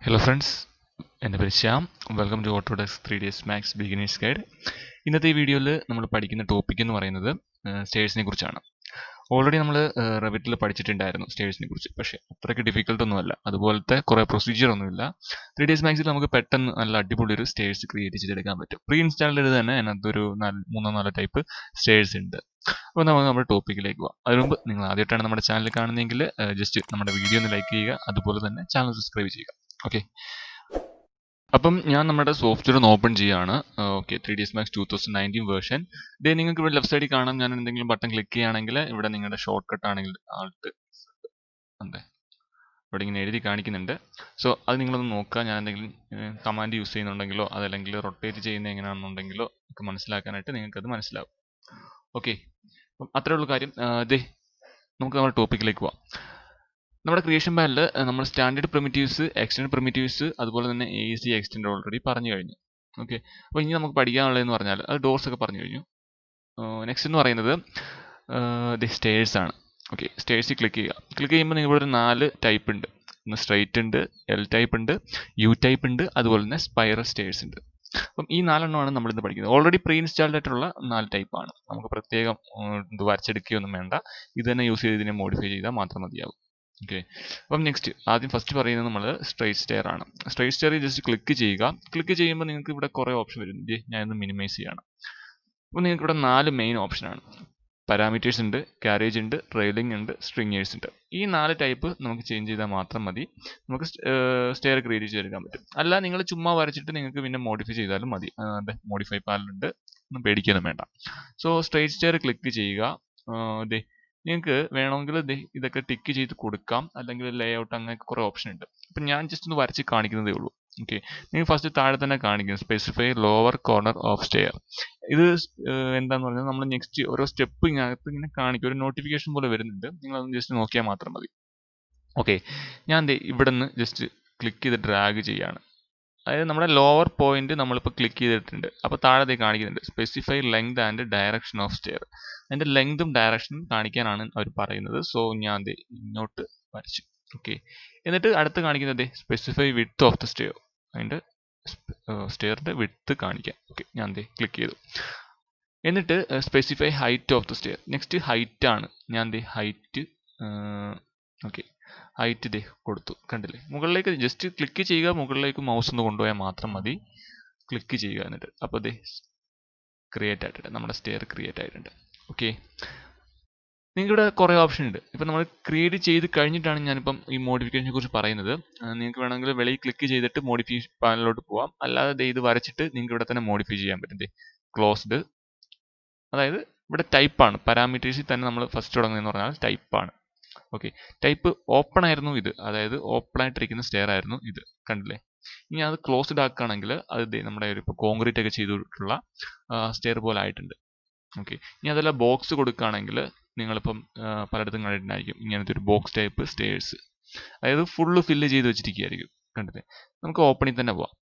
Hello friends, എൻ്റെ പേര് Shyam. Welcome to Autodesk 3ds Max beginners guide. ഇന്നത്തെ ഈ വീഡിയോയിൽ നമ്മൾ പഠിക്കുന്ന ടോപ്പിക് എന്ന് പറയുന്നത് സ്റ്റേഴ്സിനെ കുറിച്ചാണ്. ഓൾറെഡി നമ്മൾ റെവിറ്റിൽ പഠിച്ചിട്ടുണ്ടായിരുന്നു സ്റ്റേഴ്സിനെ കുറിച്ച്, പക്ഷേ അത്രയ്ക്ക് ഡിഫിക്കൽട്ട് ഒന്നുമല്ല. അതുപോലത്തെ കുറേ പ്രൊസീജിയർ ഒന്നുമില്ല. 3ds മാക്സിൽ നമുക്ക് പെട്ടെന്ന് നല്ല അടിപൊളി ഒരു സ്റ്റേഴ്സ് ക്രിയേറ്റ് ചെയ്തെടുക്കാൻ പറ്റും. പ്രീ ഇൻസ്റ്റാൾഡ് തന്നെ അതിനകത്തൊരു 3-4 ടൈപ്പ് സ്റ്റേഴ്സ് ഉണ്ട്. അപ്പോൾ നമുക്ക് നമ്മുടെ ടോപ്പിക്കിലേക്ക് പോകാം. അതിന് മുമ്പ് നിങ്ങൾ ആദ്യമായിട്ടാണ് നമ്മുടെ ചാനൽ കാണുന്നതെങ്കിൽ ജസ്റ്റ് നമ്മുടെ വീഡിയോ ഒന്ന് ലൈക്ക് ചെയ്യുക, അതുപോലെ തന്നെ ചാനൽ സബ്സ്ക്രൈബ് ചെയ്യുക. ഓക്കെ, അപ്പം ഞാൻ നമ്മുടെ സോഫ്റ്റ്വെയർ ഒന്ന് ഓപ്പൺ ചെയ്യുകയാണ്. Okay, 3ds Max 2019 version. ഇതേ നിങ്ങൾക്ക് ഇവിടെ ലെഫ്റ്റ് സൈഡിൽ കാണാം. ഞാൻ എന്തെങ്കിലും ബട്ടൺ ക്ലിക്ക് ചെയ്യുകയാണെങ്കിൽ ഇവിടെ നിങ്ങളുടെ ഷോർട്ട് കട്ട് ആണെങ്കിൽ ആൾട്ട് അതെ ഇവിടെ ഇങ്ങനെ എഴുതി കാണിക്കുന്നുണ്ട്. സോ അത് നിങ്ങളൊന്ന് നോക്കുക. ഞാൻ എന്തെങ്കിലും കമാൻഡ് യൂസ് ചെയ്യുന്നുണ്ടെങ്കിലോ അതല്ലെങ്കിൽ റൊട്ടേറ്റ് ചെയ്യുന്നത് എങ്ങനെയാണെന്നുണ്ടെങ്കിലോ ഒക്കെ മനസ്സിലാക്കാനായിട്ട് നിങ്ങൾക്കത് മനസ്സിലാവും. ഓക്കെ, അപ്പം അത്രേ ഉള്ളൂ കാര്യം. നമുക്ക് നമ്മുടെ ടോപ്പിക്കിലേക്ക് പോവാം. നമ്മുടെ ക്രിയേഷൻ പാനലിൽ നമ്മൾ സ്റ്റാൻഡേർഡ് പ്രിമിറ്റീവ്സ്, എക്സ്റ്റൻഡ് പ്രിമിറ്റീവ്സ്, അതുപോലെ തന്നെ AEC എക്സ്റ്റൻഡ് ഓൾറെഡി പറഞ്ഞു കഴിഞ്ഞു. ഓക്കെ, അപ്പോൾ ഇനി നമുക്ക് പഠിക്കാനുള്ളതെന്ന് പറഞ്ഞാൽ അത് ഡോർസ് ഒക്കെ പറഞ്ഞു കഴിഞ്ഞു. നെക്സ്റ്റ് എന്ന് പറയുന്നത് സ്റ്റേഴ്സ് ആണ്. ഓക്കെ, സ്റ്റേഴ്സിൽ ക്ലിക്ക് ചെയ്യുക. ക്ലിക്ക് ചെയ്യുമ്പോൾ നിങ്ങൾ ഒരു 4 ടൈപ്പ് ഉണ്ട്. ഒന്ന് സ്ട്രൈറ്റ് ഉണ്ട്, L ടൈപ്പ് ഉണ്ട്, U-Type ഉണ്ട്, അതുപോലെ തന്നെ സ്പൈറൽ സ്റ്റേഴ്സ് ഉണ്ട്. അപ്പം ഈ 4 നമ്മളിന്ന് പഠിക്കുന്നത്. ഓൾറെഡി പ്രീ ഇൻസ്റ്റാൾഡ് ആയിട്ടുള്ള 4 ടൈപ്പാണ്. നമുക്ക് പ്രത്യേകം വരച്ചെടുക്കുകയൊന്നും വേണ്ട. ഇത് തന്നെ യൂസ് ചെയ്ത് ഇതിനെ മോഡിഫൈ ചെയ്താൽ മാത്രം മതിയാകും. ഓക്കെ, അപ്പം നെക്സ്റ്റ് ആദ്യം ഫസ്റ്റ് പറയുന്നത് നമ്മൾ സ്ട്രൈറ്റ് സ്റ്റെയർ ആണ്. സ്ട്രൈറ്റ് സ്റ്റെയറിൽ ജസ്റ്റ് ക്ലിക്ക് ചെയ്യുക. ക്ലിക്ക് ചെയ്യുമ്പോൾ നിങ്ങൾക്ക് ഇവിടെ കുറേ ഓപ്ഷൻ വരും. ഞാനിന്ന് മിനിമൈസ് ചെയ്യണം. അപ്പോൾ നിങ്ങൾക്ക് ഇവിടെ 4 മെയിൻ ഓപ്ഷനാണ്. പാരാമീറ്റേഴ്സ് ഉണ്ട്, കാരേജ് ഉണ്ട്, റെയിലിംഗ് ഉണ്ട്, സ്ട്രിങ്ങേഴ്സ് ഉണ്ട്. ഈ 4 ടൈപ്പ് നമുക്ക് ചേഞ്ച് ചെയ്താൽ മാത്രം മതി. നമുക്ക് സ്റ്റെയർ ക്രിയേറ്റ് ചെയ്തെടുക്കാൻ പറ്റും. അല്ല, നിങ്ങൾ ചുമ്മാ വരച്ചിട്ട് നിങ്ങൾക്ക് പിന്നെ മോഡിഫൈ ചെയ്താലും മതി. മോഡിഫൈ പാനലുണ്ട്, ഒന്നും പേടിക്കൊന്നും വേണ്ട. സോ സ്ട്രൈറ്റ് സ്റ്റെയർ ക്ലിക്ക് ചെയ്യുക. നിങ്ങൾക്ക് വേണമെങ്കിൽ ഇതൊക്കെ ടിക്ക് ചെയ്ത് കൊടുക്കാം, അല്ലെങ്കിൽ ലേ ഔട്ട്, അങ്ങനെ കുറേ ഓപ്ഷൻ ഉണ്ട്. അപ്പം ഞാൻ ജസ്റ്റ് ഒന്ന് വരച്ച് കാണിക്കുന്നതേ ഉള്ളൂ. ഓക്കെ, നിങ്ങൾ ഫസ്റ്റ് താഴെ തന്നെ കാണിക്കുന്നത് specify lower corner of stair. ഇത് എന്താന്ന് പറഞ്ഞാൽ നമ്മൾ നെക്സ്റ്റ് ഓരോ സ്റ്റെപ്പ് ഇതിനകത്ത് ഇങ്ങനെ കാണിക്കും, ഒരു നോട്ടിഫിക്കേഷൻ പോലെ വരുന്നുണ്ട്. നിങ്ങളതൊന്ന് ജസ്റ്റ് നോക്കിയാൽ മാത്രം മതി. ഓക്കെ, ഞാൻ ഇവിടെ നിന്ന് ജസ്റ്റ് ക്ലിക്ക് ചെയ്ത് ഡ്രാഗ് ചെയ്യാണ്. അതായത് നമ്മുടെ ലോവർ പോയിന്റ് നമ്മളിപ്പോൾ ക്ലിക്ക് ചെയ്തിട്ടുണ്ട്. അപ്പോൾ താഴെ കാണിക്കുന്നുണ്ട് specify length and direction of stair. അതിൻ്റെ ലെങ്തും ഡയറക്ഷനും കാണിക്കാനാണ് അവർ പറയുന്നത്. സോ ഞാൻ ഇങ്ങോട്ട് വരച്ചു. ഓക്കെ, എന്നിട്ട് അടുത്ത് കാണിക്കുന്നത് specify width of the stair. അതിൻ്റെ സ്റ്റെയറിൻ്റെ വിഡ്ത്ത് കാണിക്കാം. ഓക്കെ, ഞാൻ ക്ലിക്ക് ചെയ്തു. എന്നിട്ട് specify height of the stair. Next height ആണ്. ഞാൻ ഹൈറ്റ് ഓക്കെ ഹൈറ്റ് കൊടുത്തു. കണ്ടില്ലേ, മുകളിലേക്ക് ജസ്റ്റ് ക്ലിക്ക് ചെയ്യുക. മുകളിലേക്ക് മൗസ് ഒന്ന് കൊണ്ടുപോയാൽ മാത്രം മതി. ക്ലിക്ക് ചെയ്യുക. എന്നിട്ട് അപ്പോൾ ക്രിയേറ്റ് ആയിട്ടുണ്ട്, നമ്മുടെ സ്റ്റെയർ ക്രിയേറ്റ് ആയിട്ടുണ്ട്. ഓക്കെ, നിങ്ങൾക്കിവിടെ കുറേ ഓപ്ഷൻ ഉണ്ട്. ഇപ്പം നമ്മൾ ക്രിയേറ്റ് ചെയ്ത് കഴിഞ്ഞിട്ടാണ് ഞാനിപ്പം ഈ മോഡിഫിക്കേഷനെ കുറിച്ച് പറയുന്നത്. നിങ്ങൾക്ക് വേണമെങ്കിൽ വെളിയിൽ ക്ലിക്ക് ചെയ്തിട്ട് മോഡിഫൈ പാനലിലോട്ട് പോവാം. അല്ലാതെ ഇത് വരച്ചിട്ട് നിങ്ങൾക്ക് ഇവിടെ തന്നെ മോഡിഫൈ ചെയ്യാൻ പറ്റും. ക്ലോസ്ഡ്, അതായത് ഇവിടെ ടൈപ്പാണ്. പാരാമീറ്റേഴ്സിൽ തന്നെ നമ്മൾ ഫസ്റ്റ് തുടങ്ങുന്നതെന്ന് പറഞ്ഞാൽ ടൈപ്പാണ്. ഓക്കെ, ടൈപ്പ് ഓപ്പൺ ആയിരുന്നു ഇത്, അതായത് ഓപ്പൺ ആയിട്ടിരിക്കുന്ന സ്റ്റെയർ ആയിരുന്നു ഇത്. കണ്ടില്ലേ, ഇനി അത് ക്ലോസ്ഡ് ആക്കുകയാണെങ്കിൽ അത് നമ്മുടെ ഒരു ഇപ്പോൾ കോൺക്രീറ്റ് ഒക്കെ ചെയ്തിട്ടുള്ള സ്റ്റെയർ പോലെ ആയിട്ടുണ്ട്. ഓക്കെ, ഇനി അതല്ല ബോക്സ് കൊടുക്കുകയാണെങ്കിൽ നിങ്ങളിപ്പം പലയിടത്തും കണ്ടിട്ടുണ്ടായിരിക്കും ഇങ്ങനത്തെ ഒരു ബോക്സ് ടൈപ്പ് സ്റ്റെയർസ്, അതായത് ഫുള്ള് ഫില്ല് ചെയ്ത് വെച്ചിരിക്കുകയായിരിക്കും. കണ്ടില്ലേ, നമുക്ക് ഓപ്പണിൽ തന്നെ പോവാം.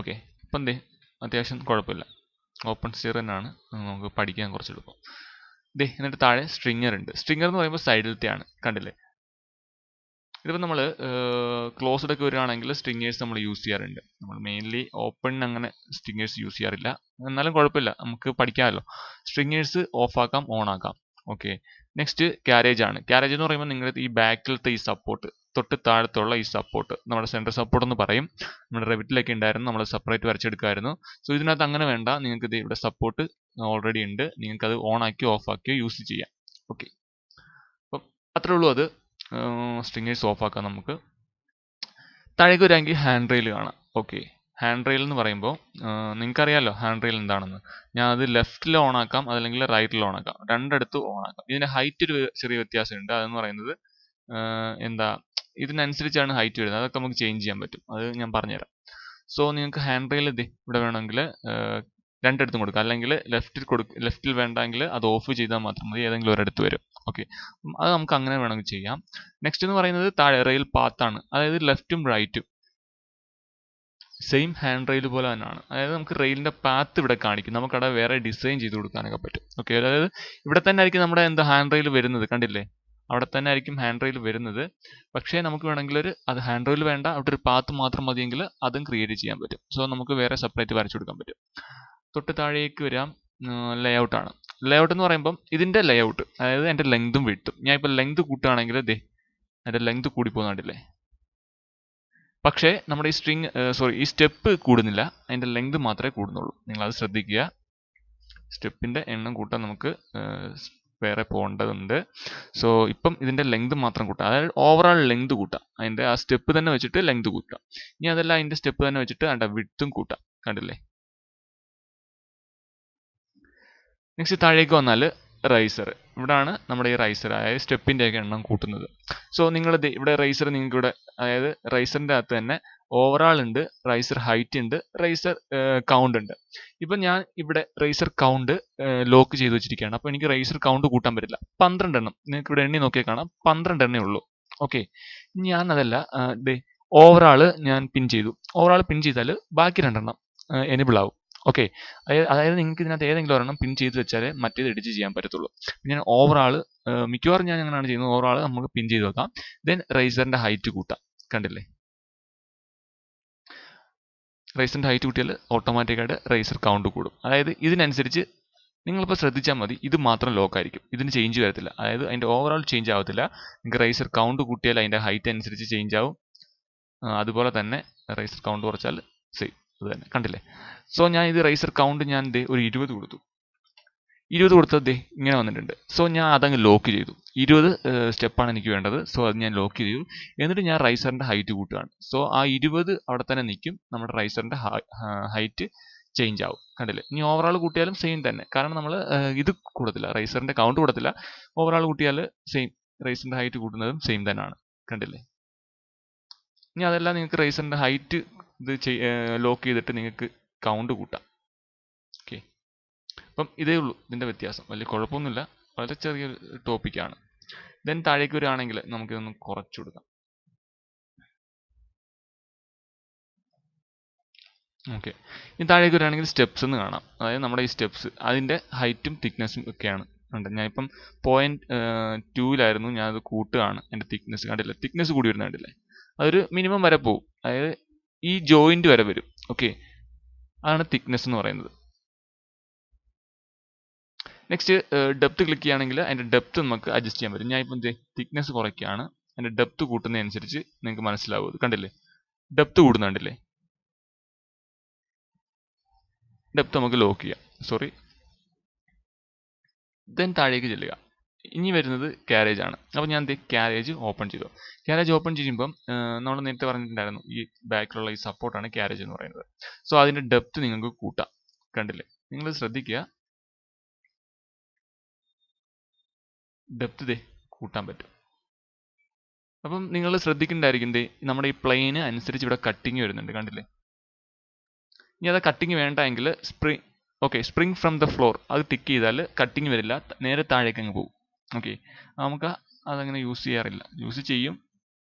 ഓക്കെ, ഇപ്പം അത്യാവശ്യം കുഴപ്പമില്ല, ഓപ്പൺ സ്റ്റെയർ തന്നെയാണ് നമുക്ക് പഠിക്കാൻ കുറച്ച് എളുപ്പം. എന്നിട്ട് താഴെ സ്ട്രിങ്ങർ ഉണ്ട്. സ്ട്രിങ്ങർ എന്ന് പറയുമ്പോൾ സൈഡിലത്തെയാണ്. കണ്ടില്ലേ, ഇതിപ്പോൾ നമ്മൾ ക്ലോസ്ഡ് ഒക്കെ വരികയാണെങ്കിൽ സ്ട്രിങ്ങേഴ്സ് നമ്മൾ യൂസ് ചെയ്യാറുണ്ട്. നമ്മൾ മെയിൻലി ഓപ്പൺ അങ്ങനെ സ്ട്രിങ്ങേഴ്സ് യൂസ് ചെയ്യാറില്ല. എന്നാലും കുഴപ്പമില്ല, നമുക്ക് പഠിക്കാമല്ലോ. സ്ട്രിങ്ങേഴ്സ് ഓഫ് ആക്കാം, ഓൺ ആക്കാം. ഓക്കെ, നെക്സ്റ്റ് കാരേജ് ആണ്. കാരേജ് എന്ന് പറയുമ്പോൾ നിങ്ങൾ ഈ ബാക്കിലത്തെ ഈ സപ്പോർട്ട്, തൊട്ട് താഴത്തുള്ള ഈ സപ്പോർട്ട് നമ്മുടെ സെൻറ്റർ സപ്പോർട്ട് എന്ന് പറയും. നമ്മുടെ റെവിറ്റിലൊക്കെ ഉണ്ടായിരുന്നു, നമ്മൾ സെപ്പറേറ്റ് വരച്ചെടുക്കുമായിരുന്നു. സോ ഇതിനകത്ത് അങ്ങനെ വേണ്ട, നിങ്ങൾക്ക് ഇവിടെ സപ്പോർട്ട് ഓൾറെഡി ഉണ്ട്. നിങ്ങൾക്ക് അത് ഓൺ ആക്കിയോ ഓഫ് ആക്കിയോ യൂസ് ചെയ്യാം. ഓക്കെ, അപ്പം അത്രേ ഉള്ളൂ. അത് സ്ട്രിങ്ങേഴ്സ് ഓഫ് ആക്കാം. നമുക്ക് താഴേക്ക് വരാമെങ്കിൽ ഹാൻഡ് റെയിൽ കാണാം. ഓക്കെ, ഹാൻഡ് റെയിൽ എന്ന് പറയുമ്പോൾ നിങ്ങൾക്കറിയാമല്ലോ ഹാൻഡ് റെയിൽ എന്താണെന്ന്. ഞാൻ അത് ലെഫ്റ്റിൽ ഓൺ ആക്കാം, അതല്ലെങ്കിൽ റൈറ്റിൽ ഓൺ ആക്കാം, രണ്ടിടത്ത് ഓൺ ആക്കാം. ഇതിൻ്റെ ഹൈറ്റ് ഒരു ചെറിയ വ്യത്യാസമുണ്ട്. അതെന്ന് പറയുന്നത് ഇതിനനുസരിച്ചാണ് ഹൈറ്റ് വരുന്നത്. അതൊക്കെ നമുക്ക് ചേഞ്ച് ചെയ്യാൻ പറ്റും, അത് ഞാൻ പറഞ്ഞുതരാം. സോ നിങ്ങൾക്ക് ഹാൻഡ് റെയിൽ ഇവിടെ വേണമെങ്കിൽ രണ്ടിടത്തും കൊടുക്കുക, അല്ലെങ്കിൽ ലെഫ്റ്റിൽ വേണ്ടെങ്കിൽ അത് ഓഫ് ചെയ്താൽ മാത്രം മതി, ഏതെങ്കിലും ഒരിടത്ത് വരും. ഓക്കെ, അത് നമുക്ക് അങ്ങനെ വേണമെങ്കിൽ ചെയ്യാം. നെക്സ്റ്റ് എന്ന് പറയുന്നത് താഴെ റെയിൽ പാത്താണ്. അതായത് ലെഫ്റ്റും റൈറ്റും സെയിം ഹാൻഡ് റെയിൽ പോലെ തന്നെയാണ്. അതായത് നമുക്ക് റെയിലിൻ്റെ പാത്ത് ഇവിടെ കാണിക്കും. നമുക്കവിടെ വേറെ ഡിസൈൻ ചെയ്ത് കൊടുക്കാനൊക്കെ പറ്റും. ഓക്കെ, അതായത് ഇവിടെ തന്നെ ആയിരിക്കും നമ്മുടെ ഹാൻഡ് റെയിൽ വരുന്നത്. കണ്ടില്ലേ, അവിടെ തന്നെ ആയിരിക്കും ഹാൻഡ് റെയിൽ വരുന്നത്. പക്ഷേ നമുക്ക് വേണമെങ്കിൽ അത് ഹാൻഡ് റെയിൽ വേണ്ട, അവിടെ ഒരു പാത്ത് മാത്രം മതിയെങ്കിൽ അതും ക്രിയേറ്റ് ചെയ്യാൻ പറ്റും. സോ നമുക്ക് വേറെ സെപ്പറേറ്റ് വരച്ചു കൊടുക്കാൻ പറ്റും. തൊട്ട് താഴേക്ക് വരാം, ലേഔട്ട് ആണ്. ലേഔട്ട് എന്ന് പറയുമ്പം ഇതിന്റെ ലേഔട്ട്, അതായത് എൻ്റെ ലെങ്തും വിഡ്ത്തും. ഞാൻ ഇപ്പോൾ ലെങ്ത് കൂട്ടുകയാണെങ്കിൽ അതിന്റെ ലെങ്ത് കൂടി പോകുന്നുണ്ടല്ലേ. പക്ഷേ നമ്മുടെ ഈ സ്റ്റെപ്പ് കൂടുന്നില്ല, അതിന്റെ ലെങ്ത് മാത്രമേ കൂടുന്നുള്ളൂ. നിങ്ങൾ അത് ശ്രദ്ധിക്കുക. സ്റ്റെപ്പിന്റെ എണ്ണം കൂട്ടാൻ നമുക്ക് വേറെ പോകേണ്ടതുണ്ട്. സോ ഇപ്പം ഇതിന്റെ ലെങ്ത് മാത്രം കൂട്ടാം, അതായത് ഓവറോൾ ലെങ്ത് കൂട്ടാം. അതിന്റെ ആ സ്റ്റെപ്പ് തന്നെ വെച്ചിട്ട് ലെങ്ത് കൂട്ടാം. ഇനി അതല്ല, അതിന്റെ സ്റ്റെപ്പ് തന്നെ വെച്ചിട്ട് അതിന്റെ വിഡ്ത്തും കൂട്ടാം. കണ്ടില്ലേ. നെക്സ്റ്റ് താഴേക്ക് വന്നാൽ റൈസർ. ഇവിടാണ് നമ്മുടെ ഈ റൈസർ, അതായത് സ്റ്റെപ്പിന്റെ ഒക്കെ എണ്ണം കൂട്ടുന്നത്. സോ നിങ്ങൾ ഇവിടെ റൈസർ, നിങ്ങൾക്ക് ഇവിടെ അതായത് റൈസറിന്റെ അകത്ത് തന്നെ ഓവറാൾ ഉണ്ട്, റൈസർ ഹൈറ്റ് ഉണ്ട്, റൈസർ കൗണ്ട് ഉണ്ട്. ഇപ്പൊ ഞാൻ ഇവിടെ റൈസർ കൗണ്ട് ലോക്ക് ചെയ്ത് വെച്ചിരിക്കുകയാണ്. അപ്പൊ എനിക്ക് റൈസർ കൗണ്ട് കൂട്ടാൻ പറ്റില്ല. 12 എണ്ണം നിങ്ങൾക്ക് ഇവിടെ എണ്ണി നോക്കിയാൽ കാണാം, 12 എണ്ണേ ഉള്ളൂ. ഓക്കെ, ഞാൻ അതല്ല, ഓവറാള് ഞാൻ പിൻ ചെയ്തു. ഓവറാൾ പിൻ ചെയ്താൽ ബാക്കി 2 എണ്ണം എനേബിൾ ആവും. ഓക്കെ, അതായത് നിങ്ങൾക്ക് ഇതിനകത്ത് ഏതെങ്കിലും ഒരെണ്ണം പിൻ ചെയ്ത് വെച്ചാലേ മറ്റേത് എഡിറ്റ് ചെയ്യാൻ പറ്റത്തുള്ളൂ. ഞാൻ ഓവറാൾ മിക്കവാറും ഞാൻ അങ്ങനെയാണ് ചെയ്യുന്നത്. ഓവറാൾ നമുക്ക് പിൻ ചെയ്ത് വെക്കാം. ദെൻ റൈസറിന്റെ ഹൈറ്റ് കൂട്ടാം. കണ്ടില്ലേ, റൈസറിന്റെ ഹൈറ്റ് കൂട്ടിയാൽ ഓട്ടോമാറ്റിക്കായിട്ട് റൈസർ കൗണ്ട് കൂടും. അതായത് ഇതിനനുസരിച്ച് നിങ്ങളിപ്പോൾ ശ്രദ്ധിച്ചാൽ മതി, ഇത് മാത്രം ലോക്ക് ആയിരിക്കും, ഇതിന് ചേഞ്ച് വരത്തില്ല. അതായത് അതിന്റെ ഓവറോൾ ചേഞ്ച് ആവത്തില്ല. നിങ്ങൾക്ക് റൈസർ കൗണ്ട് കൂട്ടിയാൽ അതിന്റെ ഹൈറ്റ് അനുസരിച്ച് ചേഞ്ച് ആവും. അതുപോലെ തന്നെ റൈസർ കൗണ്ട് കുറച്ചാൽ സെയിം അത് തന്നെ. കണ്ടില്ലേ. സോ ഞാൻ ഇത് റൈസർ കൗണ്ട് ഞാൻ ഒരു 20 കൊടുത്തു. 20 കൊടുത്തത് ഇങ്ങനെ വന്നിട്ടുണ്ട്. സോ ഞാൻ അതങ്ങ് ലോക്ക് ചെയ്തു. 20 സ്റ്റെപ്പാണ് എനിക്ക് വേണ്ടത്. സോ അത് ഞാൻ ലോക്ക് ചെയ്തു. എന്നിട്ട് ഞാൻ റൈസറിന്റെ ഹൈറ്റ് കൂട്ടുകയാണ്. സോ ആ 20 അവിടെ തന്നെ നിൽക്കും. നമ്മുടെ റൈസറിന്റെ ഹൈറ്റ് ചേഞ്ച് ആവും. കണ്ടില്ലേ. ഇനി ഓവറാൾ കൂട്ടിയാലും സെയിം തന്നെ, കാരണം നമ്മൾ ഇത് കൂടത്തില്ല, റൈസറിന്റെ കൗണ്ട് കൂടത്തില്ല. ഓവറാൾ കൂട്ടിയാൽ സെയിം, റൈസറിന്റെ ഹൈറ്റ് കൂട്ടുന്നതും സെയിം തന്നെയാണ്. കണ്ടില്ലേ. ഇനി അതെല്ലാം നിങ്ങൾക്ക് റൈസറിന്റെ ഹൈറ്റ് ഇത് ലോക്ക് ചെയ്തിട്ട് നിങ്ങൾക്ക് കൗണ്ട് കൂട്ടാം. ഓക്കെ, അപ്പം ഇതേ ഉള്ളൂ ഇതിന്റെ വ്യത്യാസം. വലിയ കുഴപ്പമൊന്നുമില്ല, വളരെ ചെറിയൊരു ടോപ്പിക്കാണ്. ദെൻ താഴേക്ക് വരികയാണെങ്കിൽ നമുക്കിതൊന്ന് കുറച്ചു കൊടുക്കാം. ഓക്കെ, ഇനി താഴേക്ക് വരികയാണെങ്കിൽ സ്റ്റെപ്സ് എന്ന് കാണാം. അതായത് നമ്മുടെ ഈ സ്റ്റെപ്സ്, അതിന്റെ ഹൈറ്റും തിക്നെസ്സും ഒക്കെയാണ് ഉണ്ട്. ഞാനിപ്പം 0.2 ഞാൻ അത് കൂട്ടുകയാണ്. എൻ്റെ തിക്നെസ് കണ്ടില്ലേ, തിക്നെസ് കൂടി വരുന്നത് കണ്ടില്ലേ. അതൊരു മിനിമം വരെ പോകും, അതായത് ഈ ജോയിന്റ് വരെ വരും. ഓക്കെ, അതാണ് തിക്നെസ് എന്ന് പറയുന്നത്. നെക്സ്റ്റ് ഡെപ്ത് ക്ലിക്ക് ചെയ്യുകയാണെങ്കിൽ അതിന്റെ ഡെപ്ത് നമുക്ക് അഡ്ജസ്റ്റ് ചെയ്യാൻ പറ്റും. ഞാൻ ഇപ്പം തിക്നെസ് കുറയ്ക്കുകയാണ്, അതിന്റെ ഡെപ്ത് കൂട്ടുന്നതനുസരിച്ച് നിങ്ങൾക്ക് മനസ്സിലാവും. കണ്ടില്ലേ, ഡെപ്ത് കൂടുന്നുണ്ടല്ലേ. ഡെപ്ത് നമുക്ക് ലോക്ക് ചെയ്യാം. സോറി, ദെൻ താഴേക്ക് ചെല്ലുക. ഇനി വരുന്നത് ക്യാരേജ് ആണ്. അപ്പോൾ ഞാൻ ക്യാരേജ് ഓപ്പൺ ചെയ്തു. ക്യാരേജ് ഓപ്പൺ ചെയ്യുമ്പം നമ്മൾ നേരത്തെ പറഞ്ഞിട്ടുണ്ടായിരുന്നു, ഈ ബാക്കിലുള്ള ഈ സപ്പോർട്ടാണ് ക്യാരേജ് എന്ന് പറയുന്നത്. സോ അതിന്റെ ഡെപ്ത് നിങ്ങൾക്ക് കൂട്ടാം. കണ്ടില്ലേ, നിങ്ങൾ ശ്രദ്ധിക്കുക, ഡെപ്ത് കൂട്ടാൻ പറ്റും. അപ്പം നിങ്ങൾ ശ്രദ്ധിക്കേണ്ടായിരിക്കും, നമ്മുടെ ഈ പ്ലെയിന് അനുസരിച്ച് ഇവിടെ കട്ടിങ് വരുന്നുണ്ട്. കണ്ടില്ലേ. ഇനി അത് കട്ടിങ് വേണ്ട എങ്കിൽ സ്പ്രിങ് ഫ്രം ദ ഫ്ലോർ അത് ടിക്ക് ചെയ്താൽ കട്ടിങ് വരില്ല, നേരെ താഴേക്ക് അങ്ങ് പോകും. ഓക്കെ, നമുക്ക് അതങ്ങനെ യൂസ് ചെയ്യാറില്ല. യൂസ് ചെയ്യും,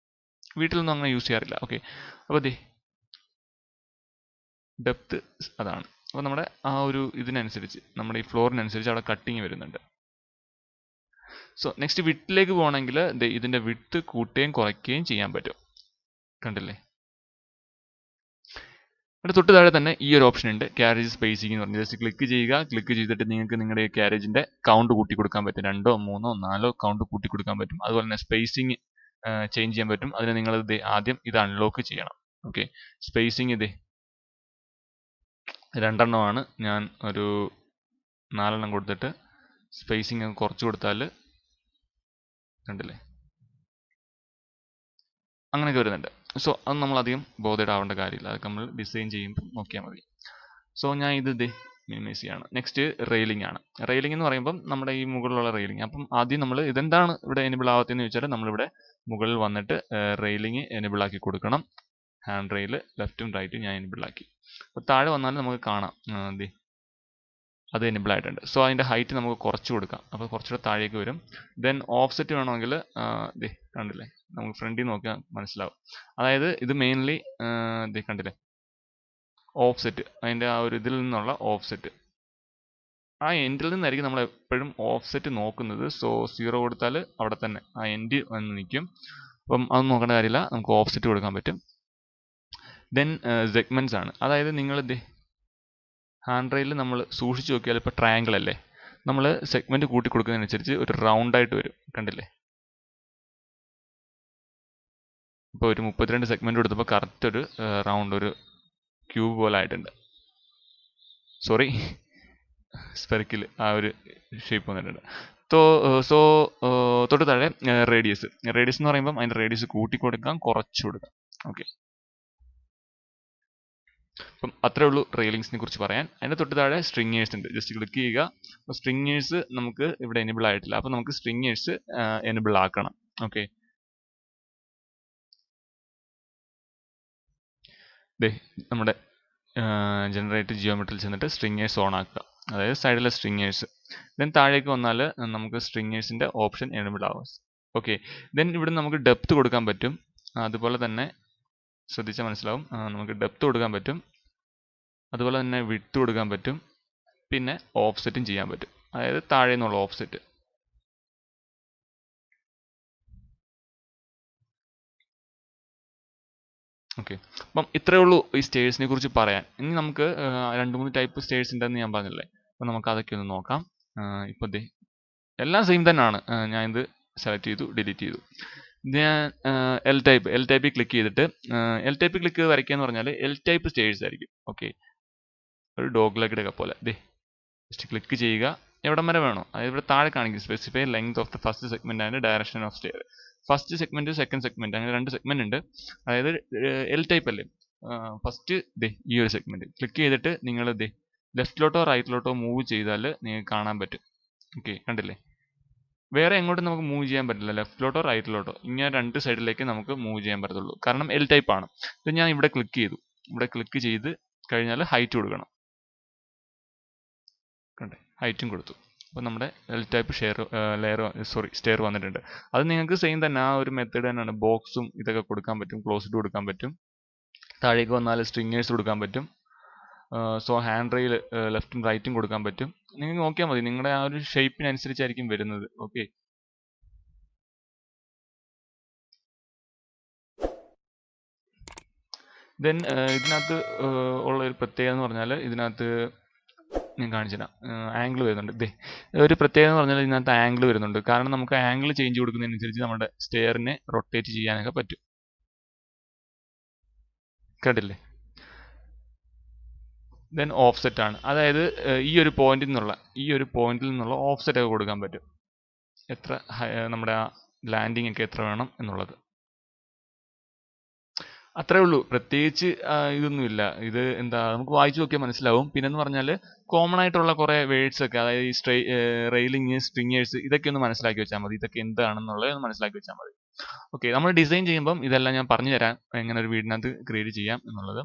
വീട്ടിലൊന്നും അങ്ങനെ യൂസ് ചെയ്യാറില്ല. ഓക്കെ, അപ്പോൾ ഡെപ്ത് അതാണ്. അപ്പോൾ നമ്മുടെ ആ ഒരു ഇതിനനുസരിച്ച്, നമ്മുടെ ഈ ഫ്ലോറിനനുസരിച്ച് അവിടെ കട്ടിങ് വരുന്നുണ്ട്. സോ നെക്സ്റ്റ് വിഡ്ത്തിലേക്ക് പോകണമെങ്കിൽ ഇതിന്റെ വിഡ്ത്ത് കൂട്ടുകയും കുറയ്ക്കുകയും ചെയ്യാൻ പറ്റും. കണ്ടില്ലേ. ഇവിടെ തൊട്ട് താഴെ തന്നെ ഈ ഒരു ഓപ്ഷൻ ഉണ്ട്, ക്യാരേജ് സ്പേസിംഗ് എന്ന് പറഞ്ഞ്. ജസ്റ്റ് ക്ലിക്ക് ചെയ്യുക. ക്ലിക്ക് ചെയ്തിട്ട് നിങ്ങൾക്ക് നിങ്ങളുടെ ക്യാരേജിന്റെ കൗണ്ട് കൂട്ടി കൊടുക്കാൻ പറ്റും. 2, 3, 4 കൗണ്ട് കൂട്ടി കൊടുക്കാൻ പറ്റും. അതുപോലെ തന്നെ സ്പേസിംഗ് ചേഞ്ച് ചെയ്യാൻ പറ്റും. അതിന് നിങ്ങൾ ആദ്യം ഇത് അൺലോക്ക് ചെയ്യണം. ഓക്കെ, സ്പേസിംഗ് 2 എണ്ണമാണ്. ഞാൻ ഒരു 4 എണ്ണം കൊടുത്തിട്ട് സ്പേസിംഗ് കുറച്ച് കൊടുത്താൽ കണ്ടില്ലേ, അങ്ങനെയൊക്കെ വരുന്നുണ്ട്. സോ അത് നമ്മൾ അധികം ബോധേഡ് ആവേണ്ട കാര്യമില്ല, അതൊക്കെ നമ്മൾ ഡിസൈൻ ചെയ്യുമ്പോൾ നോക്കിയാൽ മതി. സോ ഞാൻ ഇത് മിനിമൈസ് ചെയ്യാണ്. നെക്സ്റ്റ് റെയിലിംഗ് ആണ്. റെയിലിംഗ് എന്ന് പറയുമ്പം നമ്മുടെ ഈ മുകളിലുള്ള റെയിലിംഗ്. അപ്പം ആദ്യം നമ്മൾ ഇതെന്താണ് ഇവിടെ എനേബിൾ ആവാത്തതെന്ന് ചോദിച്ചാൽ, നമ്മളിവിടെ മുകളിൽ വന്നിട്ട് റെയിലിംഗ് എനേബിൾ ആക്കി കൊടുക്കണം. ഹാൻഡ് റെയിൽ ലെഫ്റ്റും റൈറ്റും ഞാൻ എനേബിൾ ആക്കി. അപ്പോൾ താഴെ വന്നാലും നമുക്ക് കാണാം അത് എനേബിൾ ആയിട്ടുണ്ട്. സോ അതിൻ്റെ ഹൈറ്റ് നമുക്ക് കുറച്ച് കൊടുക്കാം. അപ്പോൾ കുറച്ചുകൂടെ താഴേക്ക് വരും. ദെൻ ഓഫ്സെറ്റ് വേണമെങ്കിൽ കണ്ടില്ലേ, നമുക്ക് ഫ്രണ്ടിൽ നോക്കിയാൽ മനസ്സിലാവും. അതായത് ഇത് മെയിൻലി കണ്ടില്ലേ, ഓഫ്സെറ്റ്, അതിൻ്റെ ആ ഒരു ഇതിൽ നിന്നുള്ള ഓഫ്സെറ്റ്. ആ എൻഡിൽ നിന്നായിരിക്കും നമ്മൾ എപ്പോഴും ഓഫ്സെറ്റ് നോക്കുന്നത്. സോ 0 കൊടുത്താൽ അവിടെ തന്നെ ആ എൻഡ് വന്ന് നിൽക്കും. അപ്പം അത് നോക്കേണ്ട കാര്യമില്ല, നമുക്ക് ഓഫ്സെറ്റ് കൊടുക്കാൻ പറ്റും. ദെൻ സെഗ്മെന്റ്സ് ആണ്, അതായത് നിങ്ങൾ ഹാൻഡ് റെയിലിൽ നമ്മൾ സൂക്ഷിച്ച് നോക്കിയാൽ ഇപ്പോൾ ട്രയാങ്കിൾ അല്ലേ, നമ്മൾ സെഗ്മെന്റ് കൂട്ടി കൊടുക്കുന്നതിനനുസരിച്ച് ഒരു റൗണ്ട് ആയിട്ട് വരും. കണ്ടില്ലേ? ഇപ്പോൾ ഒരു 32 സെഗ്മെന്റ് കൊടുത്തപ്പോൾ കറക്റ്റ് ഒരു റൗണ്ട്, ഒരു ക്യൂബ് പോലെ ആയിട്ടുണ്ട്. സോറി, സ്പെറിക്കിൽ ആ ഒരു ഷേപ്പ് വന്നിട്ടുണ്ട്. സോ തൊട്ട് താഴെ റേഡിയസ് എന്ന് പറയുമ്പം അതിൻ്റെ റേഡിയസ് കൂട്ടി കൊടുക്കാം, കുറച്ച് കൊടുക്കാം. ഓക്കെ, അപ്പം അത്രേ ഉള്ളൂ റെയിലിങ്സിനെ കുറിച്ച് പറയാൻ. അതിൻ്റെ തൊട്ട് താഴെ സ്ട്രിങ്ങേഴ്സ് ഉണ്ട്, ജസ്റ്റ് ക്ലിക്ക് ചെയ്യുക. അപ്പോൾ സ്ട്രിങ്ങേഴ്സ് നമുക്ക് ഇവിടെ എനേബിൾ ആയിട്ടില്ല, അപ്പോൾ നമുക്ക് സ്ട്രിങ്ങേഴ്സ് എനേബിൾ ആക്കണം. ഓക്കെ, നമ്മുടെ ജനറേറ്റ് ജിയോമെട്രിയിൽ ചെന്നിട്ട് സ്ട്രിങ്ങേഴ്സ് ഓൺ ആക്കുക, അതായത് സൈഡിലെ സ്ട്രിങ്ങേഴ്സ്. ദെൻ താഴേക്ക് വന്നാൽ നമുക്ക് സ്ട്രിങ്ങേഴ്സിൻ്റെ ഓപ്ഷൻ എനേബിൾ ആവും. ഓക്കെ, ദെൻ ഇവിടെ നമുക്ക് ഡെപ്ത് കൊടുക്കാൻ പറ്റും. അതുപോലെ തന്നെ ശ്രദ്ധിച്ചാൽ മനസ്സിലാവും, നമുക്ക് ഡെപ്ത് കൊടുക്കാൻ പറ്റും, അതുപോലെ തന്നെ വിഡ്ത്ത് കൊടുക്കാൻ പറ്റും, പിന്നെ ഓഫ്സെറ്റും ചെയ്യാൻ പറ്റും, അതായത് താഴെ നിന്നുള്ള ഓഫ്സെറ്റ്. ഓക്കെ, അപ്പം ഇത്രയേ ഉള്ളൂ ഈ സ്റ്റേഴ്സിനെ കുറിച്ച് പറയാൻ. ഇനി നമുക്ക് 2-3 ടൈപ്പ് സ്റ്റേഴ്സ് ഉണ്ടെന്ന് ഞാൻ പറഞ്ഞില്ലേ, അപ്പം നമുക്ക് അതൊക്കെ ഒന്ന് നോക്കാം. ഇപ്പോൾ എല്ലാം സെയിം തന്നെയാണ്. ഞാൻ ഇത് സെലക്ട് ചെയ്തു, ഡിലീറ്റ് ചെയ്തു. ഞാൻ എൽ ടൈപ്പിൽ ക്ലിക്ക് ചെയ്തിട്ട് എൽ ടൈപ്പ് ക്ലിക്ക് ചെയ്ത് വരയ്ക്കുക എന്ന് പറഞ്ഞാൽ എൽ ടൈപ്പ് സ്റ്റേഴ്സ് ആയിരിക്കും. ഓക്കെ, ഒരു ഡോഗ് ലെഗഡ് ഒക്കെ പോലെ. ജസ്റ്റ് ക്ലിക്ക് ചെയ്യുക, എവിടം വരെ വേണോ, അതായത് ഇവിടെ താഴെ കാണിക്കും specify length of the first segment and direction of stair. First segment, second segment, അങ്ങനെ 2 സെഗ്മെന്റ് ഉണ്ട്. അതായത് എൽ ടൈപ്പ് അല്ലേ, ഫസ്റ്റ് ഈ ഒരു സെഗ്മെന്റ് ക്ലിക്ക് ചെയ്തിട്ട് നിങ്ങൾ ലെഫ്റ്റിലോട്ടോ റൈറ്റിലോട്ടോ മൂവ് ചെയ്താൽ നിങ്ങൾക്ക് കാണാൻ പറ്റും. ഓക്കെ, കണ്ടില്ലേ? വേറെ എങ്ങോട്ടും നമുക്ക് മൂവ് ചെയ്യാൻ പറ്റില്ല, ലെഫ്റ്റിലോട്ടോ റൈറ്റിലോട്ടോ, ഇങ്ങനെ 2 സൈഡിലേക്ക് നമുക്ക് മൂവ് ചെയ്യാൻ പറ്റത്തുള്ളൂ, കാരണം എൽ ടൈപ്പ് ആണ്. ഇത് ഞാൻ ഇവിടെ ക്ലിക്ക് ചെയ്തു, ഇവിടെ ക്ലിക്ക് ചെയ്ത് കഴിഞ്ഞാൽ ഹൈറ്റ് കൊടുക്കണം. കണ്ടേ, ഹൈറ്റും കൊടുത്തു. അപ്പോൾ നമ്മുടെ എൽ ടൈപ്പ് സ്റ്റെയർ വന്നിട്ടുണ്ട്. അത് നിങ്ങൾക്ക് സെയിം തന്നെ, ആ ഒരു മെത്തേഡ് തന്നെയാണ്. ബോക്സും ഇതൊക്കെ കൊടുക്കാൻ പറ്റും, ക്ലോസ്ഡ് കൊടുക്കാൻ പറ്റും. താഴേക്ക് വന്നാൽ സ്ട്രിങ്ങേഴ്സ് കൊടുക്കാൻ പറ്റും. സോ ഹാൻഡ് റെയിൽ ലെഫ്റ്റും റൈറ്റും കൊടുക്കാൻ പറ്റും. നിങ്ങൾക്ക് നോക്കിയാൽ മതി, നിങ്ങളുടെ ആ ഒരു ഷേപ്പിനനുസരിച്ചായിരിക്കും വരുന്നത്. ഓക്കെ, ദെൻ ഇതിനകത്ത് ഉള്ള ഒരു പ്രത്യേകത എന്ന് പറഞ്ഞാൽ, ഇതിനകത്ത് ഞാൻ കാണിച്ചുതരാം, ആംഗിൾ വരുന്നുണ്ട്. ഒരു പ്രത്യേകത എന്ന് പറഞ്ഞാൽ ഇതിനകത്ത് ആംഗിൾ വരുന്നുണ്ട്, കാരണം നമുക്ക് ആംഗിൾ ചേഞ്ച് കൊടുക്കുന്നതിനനുസരിച്ച് നമ്മുടെ സ്റ്റെയറിനെ റൊട്ടേറ്റ് ചെയ്യാനൊക്കെ പറ്റും. കണ്ടില്ലേ? ദെൻ ഓഫ്സെറ്റ് ആണ്, അതായത് ഈ ഒരു പോയിന്റിൽ നിന്നുള്ള ഓഫ്സെറ്റ് ഒക്കെ കൊടുക്കാൻ പറ്റും, എത്ര നമ്മുടെ ആ ലാൻഡിങ് ഒക്കെ എത്ര വേണം എന്നുള്ളത്. അത്രേ ഉള്ളൂ, പ്രത്യേകിച്ച് ഇതൊന്നുമില്ല. ഇത് എന്താ, നമുക്ക് വായിച്ചു നോക്കിയാൽ മനസ്സിലാവും. പിന്നെന്ന് പറഞ്ഞാൽ കോമൺ ആയിട്ടുള്ള കുറേ വേർഡ്സ് ഒക്കെ, അതായത് ഈ റെയിലിങ്, സ്ട്രിങ്ങേഴ്സ്, ഇതൊക്കെ ഒന്ന് മനസ്സിലാക്കി വെച്ചാൽ മതി. ഇതൊക്കെ എന്താണെന്നുള്ളത് ഒന്ന് മനസ്സിലാക്കി വെച്ചാൽ മതി. ഓക്കെ, നമ്മൾ ഡിസൈൻ ചെയ്യുമ്പം ഇതെല്ലാം ഞാൻ പറഞ്ഞു തരാം, എങ്ങനെ ഒരു വീടിനകത്ത് ക്രിയേറ്റ് ചെയ്യാം എന്നുള്ളത്.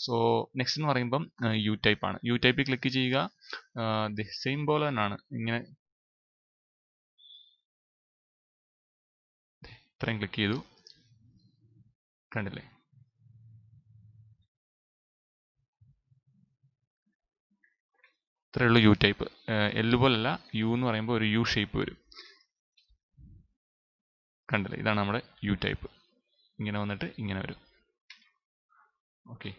സോ നെക്സ്റ്റ് എന്ന് പറയുമ്പം യു ടൈപ്പ് ആണ്. യു ടൈപ്പിൽ ക്ലിക്ക് ചെയ്യുക, സെയിം പോലെ തന്നെയാണ്, ഇങ്ങനെ ഇത്രയും ക്ലിക്ക് ചെയ്തു, കണ്ടില്ലേ? ഇത്രയേ ഉള്ളൂ യു ടൈപ്പ്. എല്ല് പോലല്ല, യു എന്ന് പറയുമ്പോൾ ഒരു യു ഷേപ്പ് വരും, കണ്ടില്ലേ? ഇതാണ് നമ്മുടെ യു ടൈപ്പ്. ഇങ്ങനെ വന്നിട്ട് ഇങ്ങനെ വരും. ഓക്കെ,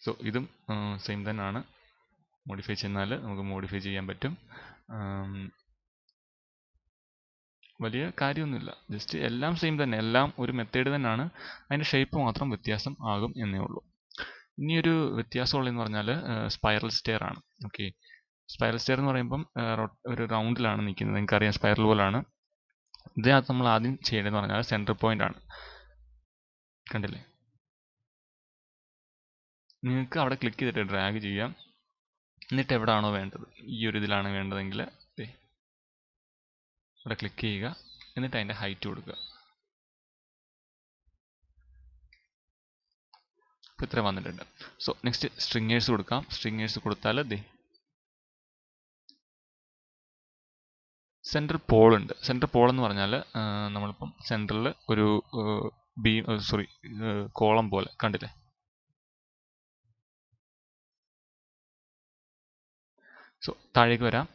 സോ ഇതും സെയിം തന്നെയാണ്. മോഡിഫൈ ചെയ്യുന്നാൽ നമുക്ക് മോഡിഫൈ ചെയ്യാൻ പറ്റും. വലിയ കാര്യമൊന്നുമില്ല, ജസ്റ്റ് എല്ലാം സെയിം തന്നെ, എല്ലാം ഒരു മെത്തേഡ് തന്നെയാണ്, അതിൻ്റെ ഷേപ്പ് മാത്രം വ്യത്യാസം ആകും എന്നേ ഉള്ളൂ. ഇനിയൊരു വ്യത്യാസമുള്ളതെന്ന് പറഞ്ഞാൽ സ്പൈറൽ സ്റ്റെയർ ആണ്. ഓക്കെ, സ്പൈറൽ സ്റ്റെയർ എന്ന് പറയുമ്പം ഒരു റൗണ്ടിലാണ് നിൽക്കുന്നത്, നിങ്ങൾക്കറിയാം സ്പൈറൽ പോലാണ്. ഇതിനകത്ത് നമ്മൾ ആദ്യം ചെയ്യേണ്ടതെന്ന് പറഞ്ഞാൽ സെൻറ്റർ പോയിന്റ് ആണ്. കണ്ടില്ലേ? നിങ്ങൾക്ക് അവിടെ ക്ലിക്ക് ചെയ്തിട്ട് ഡ്രാഗ് ചെയ്യാം, എന്നിട്ട് എവിടെയാണോ വേണ്ടത്, ഈ ഒരു ഇതിലാണ് വേണ്ടതെങ്കിൽ അവിടെ ക്ലിക്ക് ചെയ്യുക, എന്നിട്ട് അതിൻ്റെ ഹൈറ്റ് കൊടുക്കുക. ഇപ്പോൾ ഇത്ര വന്നിട്ടുണ്ട്. സോ നെക്സ്റ്റ് സ്ട്രിങ്ങേഴ്സ് കൊടുക്കാം. സ്ട്രിങ്ങേഴ്സ് കൊടുത്താൽ സെൻട്രൽ പോൾ ഉണ്ട്. സെൻട്രൽ പോൾ എന്ന് പറഞ്ഞാൽ നമ്മളിപ്പം സെൻട്രലിൽ ഒരു ബീം സോറി കോളം പോലെ കണ്ടില്ലേ. സോ താഴേക്ക് വരാം.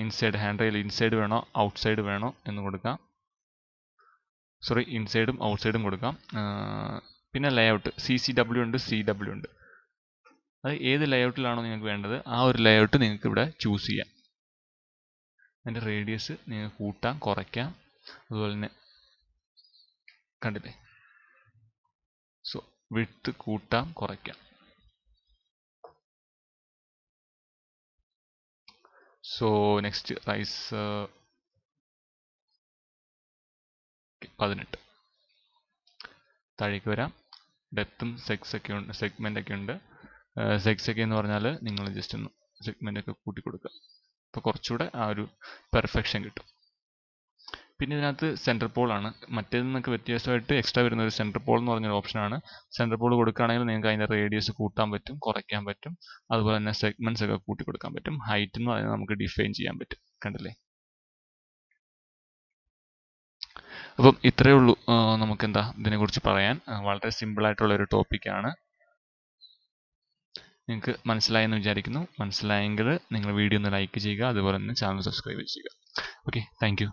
ഇൻസൈഡ് ഹാൻഡ് റെയിൽ ഇൻസൈഡ് വേണോ ഔട്ട് സൈഡ് വേണോ എന്ന് കൊടുക്കാം. സോറി ഇൻസൈഡും ഔട്ട് സൈഡും കൊടുക്കാം. പിന്നെ ലേഔട്ട് CCW ഉണ്ട്, CW ഉണ്ട്. അത് ഏത് ലേഔട്ടിലാണോ നിങ്ങൾക്ക് വേണ്ടത് ആ ഒരു ലേഔട്ട് നിങ്ങൾക്ക് ഇവിടെ ചൂസ് ചെയ്യാം. അതിൻ്റെ റേഡിയസ് നിങ്ങൾക്ക് കൂട്ടാം കുറയ്ക്കാം. അതുപോലെ തന്നെ കണ്ടില്ലേ. സോ വിഡ്ത്ത് കൂട്ടാം കുറയ്ക്കാം. So next rise 18. താഴേക്ക് വരാം. ഡെപ്തും സെഗ്മെൻ്റ് ഒക്കെ ഉണ്ട്. സെഗ്സ് ഒക്കെ എന്ന് പറഞ്ഞാൽ നിങ്ങൾ ജസ്റ്റ് ഒന്ന് സെഗ്മെൻ്റ് ഒക്കെ കൂട്ടി കൊടുക്കുക. അപ്പോൾ കുറച്ചുകൂടെ ആ ഒരു പെർഫെക്ഷൻ കിട്ടും. പിന്നെ ഇതിനകത്ത് സെൻറ്റർ പോളാണ്. മറ്റേതിൽ നിന്നൊക്കെ വ്യത്യാസമായിട്ട് എക്സ്ട്രാ വരുന്ന ഒരു സെൻറ്റർ പോൾ എന്ന് പറഞ്ഞൊരു ഓപ്ഷനാണ്. സെൻറ്റർ പോൾ കൊടുക്കുകയാണെങ്കിൽ നിങ്ങൾക്ക് അതിൻ്റെ റേഡിയസ് കൂട്ടാൻ പറ്റും, കുറയ്ക്കാൻ പറ്റും. അതുപോലെ തന്നെ സെഗ്മെൻറ്റ്സ് ഒക്കെ കൂട്ടി കൊടുക്കാൻ പറ്റും. ഹൈറ്റ് എന്ന് പറയുന്നത് നമുക്ക് ഡിഫൈൻ ചെയ്യാൻ പറ്റും. കണ്ടില്ലേ. അപ്പം ഇത്രയേ ഉള്ളൂ നമുക്കെന്താ ഇതിനെക്കുറിച്ച് പറയാൻ. വളരെ സിമ്പിളായിട്ടുള്ള ഒരു ടോപ്പിക്കാണ്. നിങ്ങൾക്ക് മനസ്സിലായെന്ന് വിചാരിക്കുന്നു. മനസ്സിലായെങ്കിൽ നിങ്ങൾ വീഡിയോ ഒന്ന് ലൈക്ക് ചെയ്യുക, അതുപോലെ തന്നെ ചാനൽ സബ്സ്ക്രൈബ് ചെയ്യുക. Okay, thank